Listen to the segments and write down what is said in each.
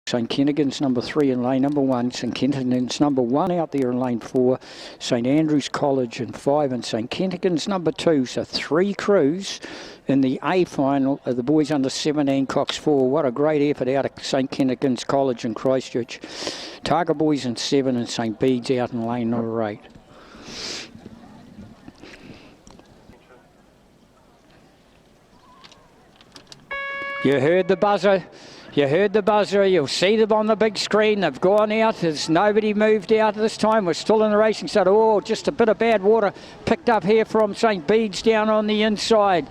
St Kentigern's number 3 in lane number 1. St Kentigern's number 1 out there in lane 4. St Andrews College in 5 and St Kentigern's number 2. So 3 crews in the A final of the boys under 17 Cox 4. What a great effort out of St Kentigern's College in Christchurch. Targa boys in 7 and St Bede's out in lane number 8. You heard the buzzer. You heard the buzzer. You'll see them on the big screen. They've gone out. There's nobody moved out this time. We're still in the racing. So, oh, just a bit of bad water picked up here from St Bede's down on the inside.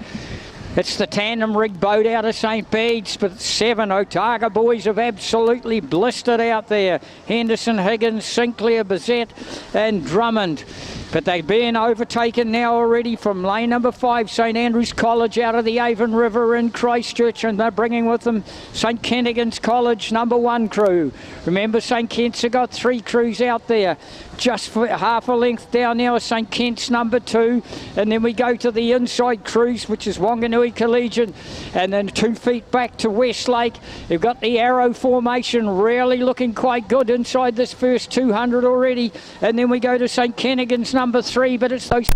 It's the tandem rig boat out of St Bede's, but 7 Otago boys have absolutely blistered out there. Henderson, Higgins, Sinclair, Bizette and Drummond. But they've been overtaken now already from lane number 5, St Andrews College out of the Avon River in Christchurch, and they're bringing with them St Kentigern's College number 1 crew. Remember, St Kent's have got 3 crews out there. Just for half a length down now is St Kent's number 2, and then we go to the inside crews, which is Wanganui Collegiate, and then 2 feet back to Westlake. They've got the arrow formation really looking quite good inside this first 200 already, and then we go to St Kentigern's number 3, but it's those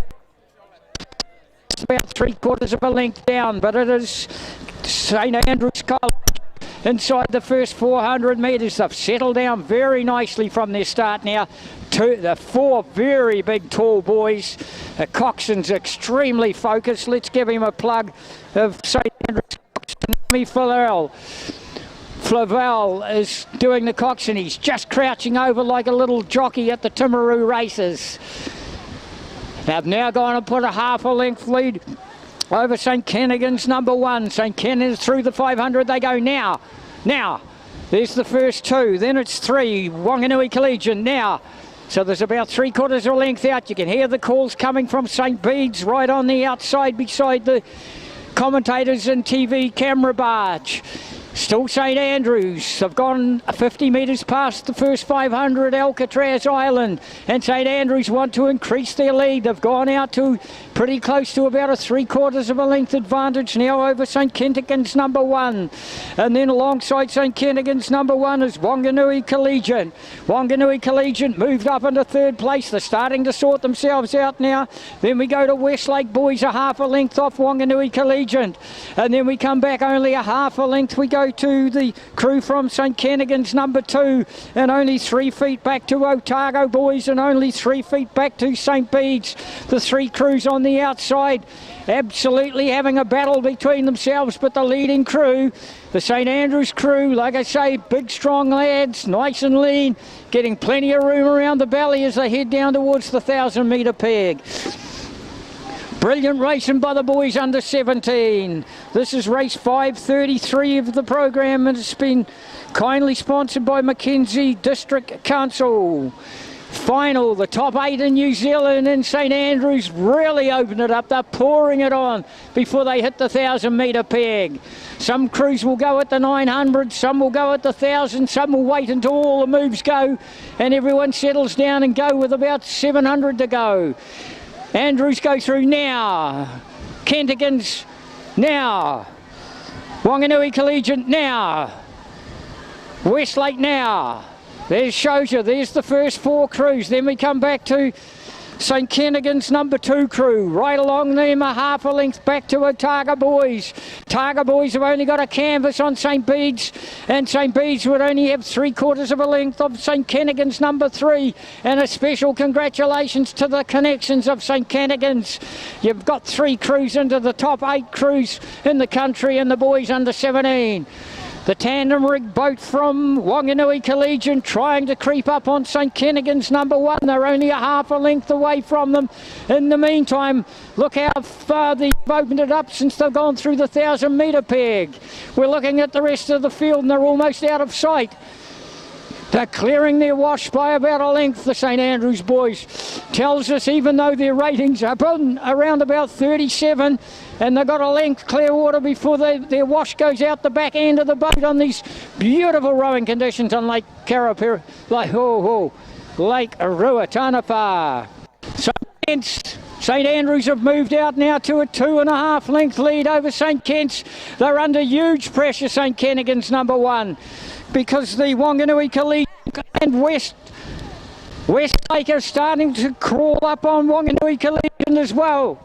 about 3/4 of a length down, but it is St Andrews College inside the first 400 metres. They've settled down very nicely from their start now. The 4 very big tall boys. Coxon's extremely focused. Let's give him a plug of St Andrews Coxon. Flavel is doing the coxswain. He's just crouching over like a little jockey at the Timaru races. They've now gone and put a half a length lead over St Kentigern's number 1. St Kentigern's through the 500 they go now. Now, there's the first 2. Then it's 3. Wanganui Collegiate now. So there's about 3/4 of a length out. You can hear the calls coming from St Bede's right on the outside beside the commentators and TV camera barge. Still St Andrews. They've gone 50 metres past the first 500 Alcatraz Island, and St Andrews want to increase their lead. They've gone out to pretty close to about a 3/4 of a length advantage now over St Kentigern's number 1, and then alongside St Kentigern's number 1 is Wanganui Collegiate. Wanganui Collegiate moved up into 3rd place. They're starting to sort themselves out now. Then we go to Westlake boys, a half a length off Wanganui Collegiate, and then we come back only a half a length. We go to the crew from St Kentigern's number 2, and only 3 feet back to Otago boys, and only 3 feet back to St Bede's. The 3 crews on the outside absolutely having a battle between themselves, but the leading crew, the St Andrews crew, like I say, big strong lads, nice and lean, getting plenty of room around the belly as they head down towards the 1,000 metre peg. Brilliant racing by the boys under 17. This is race 533 of the program, and it's been kindly sponsored by Mackenzie District Council. Final, the top 8 in New Zealand and St Andrews really opened it up. They're pouring it on before they hit the 1,000 metre peg. Some crews will go at the 900, some will go at the 1,000, some will wait until all the moves go and everyone settles down and go with about 700 to go. Andrews go through now. Kentigern's now. Wanganui Collegiate now. Westlake now. There's shows you, there's the first 4 crews. Then we come back to St Kentigern's number 2 crew. Right along them, a half a length back to Otago boys. Targa boys have only got a canvas on St Bede's, and St Bede's would only have 3/4 of a length of St Kentigern's number 3. And a special congratulations to the connections of St Kentigern's. You've got 3 crews into the top 8 crews in the country, and the boys under 17. The tandem rig boat from Wanganui Collegiate trying to creep up on St Kentigern's number 1. They're only a half a length away from them. In the meantime, look how far they've opened it up since they've gone through the 1,000 metre peg. We're looking at the rest of the field and they're almost out of sight. They're clearing their wash by about a length, the St Andrews boys. Tells us even though their ratings are around about 37, and they've got a length clear water before their wash goes out the back end of the boat on these beautiful rowing conditions on Lake Ruatanapa. So St Andrews have moved out now to a 2.5 length lead over St Kent's. They're under huge pressure, St Kennigan's number 1, because the Wanganui Collegiate and Westlake are starting to crawl up on Wanganui Collegiate as well.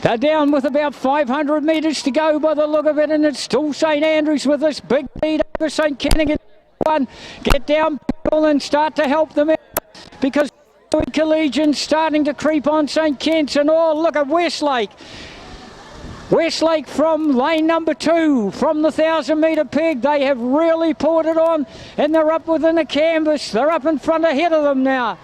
They're down with about 500 metres to go by the look of it, and it's still St Andrews with this big lead over St Kennigan. Get down people and start to help them out, because Collegiate's starting to creep on St Kent's, and oh, look at Westlake. Westlake from lane number 2, from the 1,000 metre peg. They have really poured it on, and they're up within a canvas. They're up in front ahead of them now.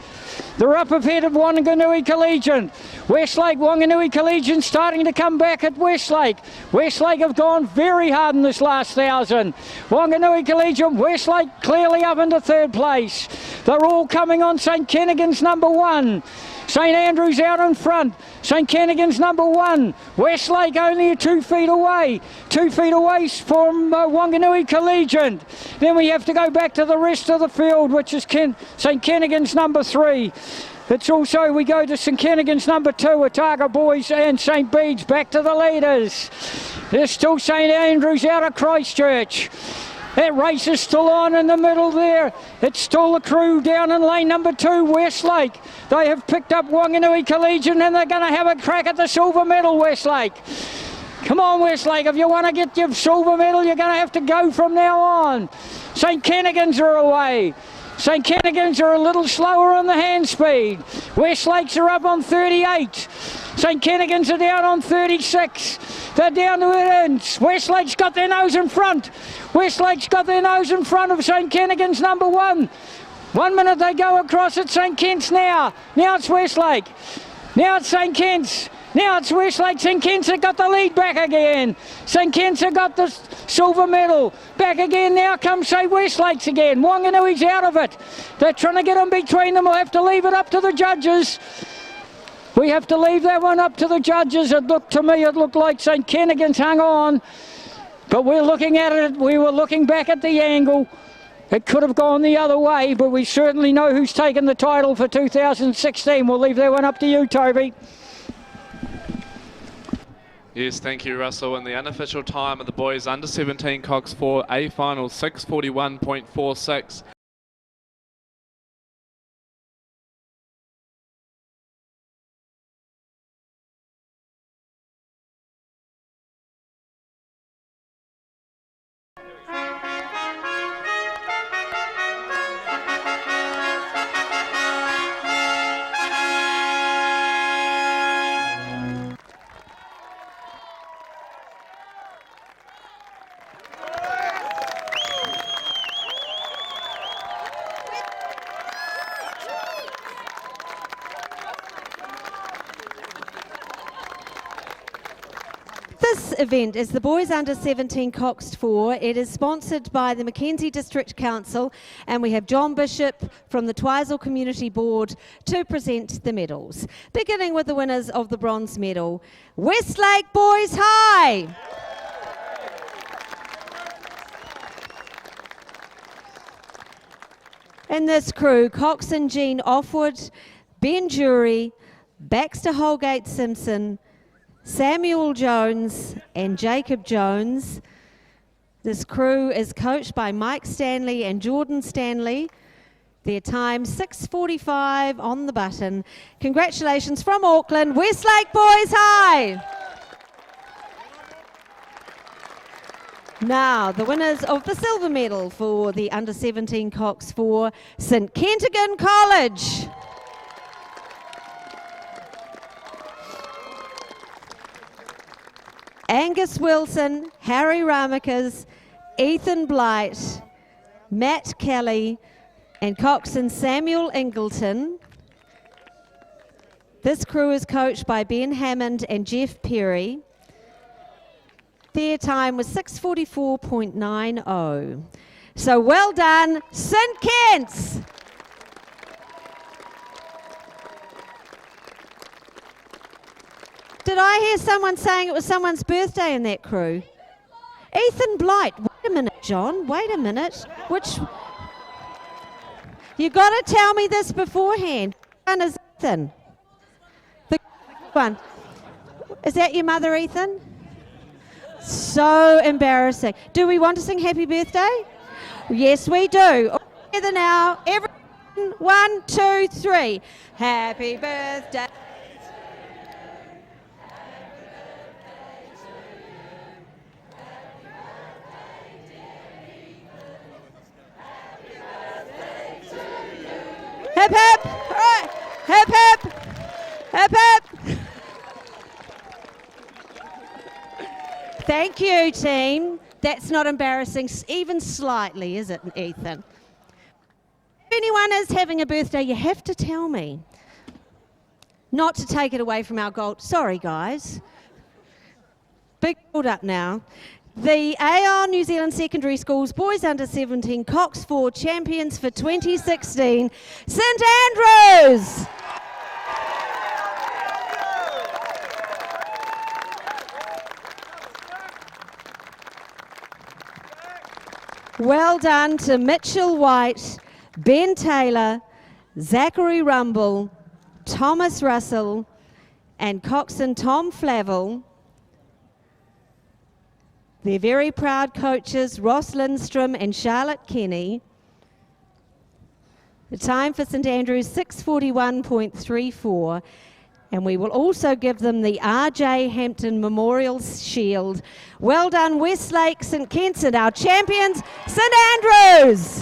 They're up ahead of Wanganui Collegiate. Westlake, Wanganui Collegiate starting to come back at Westlake. Westlake have gone very hard in this last 1,000. Wanganui Collegiate, Westlake clearly up into 3rd place. They're all coming on St Kennigan's number 1. St Andrews out in front. St Kennigan's number 1. Westlake only 2 feet away. 2 feet away from Wanganui Collegiate. Then we have to go back to the rest of the field, which is St Kennigan's number 3. It's also, we go to St Kennigan's number 2, Otago Boys and St Bede's back to the leaders. There's still St Andrews out of Christchurch. That race is still on in the middle there. It's still the crew down in lane number 2, Westlake. They have picked up Wanganui Collegiate, and they're going to have a crack at the silver medal, Westlake. Come on, Westlake, if you want to get your silver medal, you're going to have to go from now on. St Kennigan's are away. St Kennigan's are a little slower on the hand speed. Westlakes are up on 38. St Kennigan's are down on 36. They're down to it ends. Westlake's got their nose in front. Westlake's got their nose in front of St Kennigan's number 1. 1 minute they go across at St Kent's now. Now it's Westlake. Now it's St Kent's. Now it's Westlake. St Kent's have got the lead back again. St Kent's have got the silver medal. Back again now comes St Westlake's again. Wanganui's out of it. They're trying to get in between them. We'll have to leave it up to the judges. We have to leave that one up to the judges. It looked to me, it looked like St Kennigan's hung on. But we're looking at it. We were looking back at the angle. It could have gone the other way, but we certainly know who's taken the title for 2016. We'll leave that one up to you, Toby. Yes, thank you, Russell. And the unofficial time of the boys under 17 Cox 4 A final 6:41.46. This event is the Boys Under 17 Coxed 4. It is sponsored by the Mackenzie District Council, and we have John Bishop from the Twizel Community Board to present the medals. Beginning with the winners of the bronze medal, Westlake Boys High. In this crew, Cox and Jean Offwood, Ben Jury, Baxter Holgate Simpson, Samuel Jones and Jacob Jones. This crew is coached by Mike Stanley and Jordan Stanley. Their time 6:45 on the button. Congratulations from Auckland, Westlake Boys High. Now, the winners of the silver medal for the under 17 Cox for St Kentigern College. Angus Wilson, Harry Ramakas, Ethan Blight, Matt Kelly, and coxswain Samuel Ingleton. This crew is coached by Ben Hammond and Jeff Perry. Their time was 6:44.90. So well done, St Kent's. Did I hear someone saying it was someone's birthday in that crew? Ethan Blight. Wait a minute, John. Wait a minute. Which? You got to tell me this beforehand. One is Ethan. The one. Is that your mother, Ethan? So embarrassing. Do we want to sing happy birthday? Yes, we do. All together now. Everyone, 1, 2, 3. Happy birthday. Hip hip! All right. Hip hip! Hip hip! Thank you, team. That's not embarrassing, even slightly, is it, Ethan? If anyone is having a birthday, you have to tell me. Not to take it away from our goal. Sorry, guys. Big build up now. The AR New Zealand Secondary Schools Boys Under 17 Cox 4 champions for 2016, St Andrews. Well done to Mitchell White, Ben Taylor, Zachary Rumble, Thomas Russell, and coxswain Tom Flavel. Their very proud coaches, Ross Lindstrom and Charlotte Kenny. The time for St Andrews, 6:41.34. And we will also give them the R.J. Hampton Memorial Shield. Well done, Westlake St Kensett, our champions, St Andrews.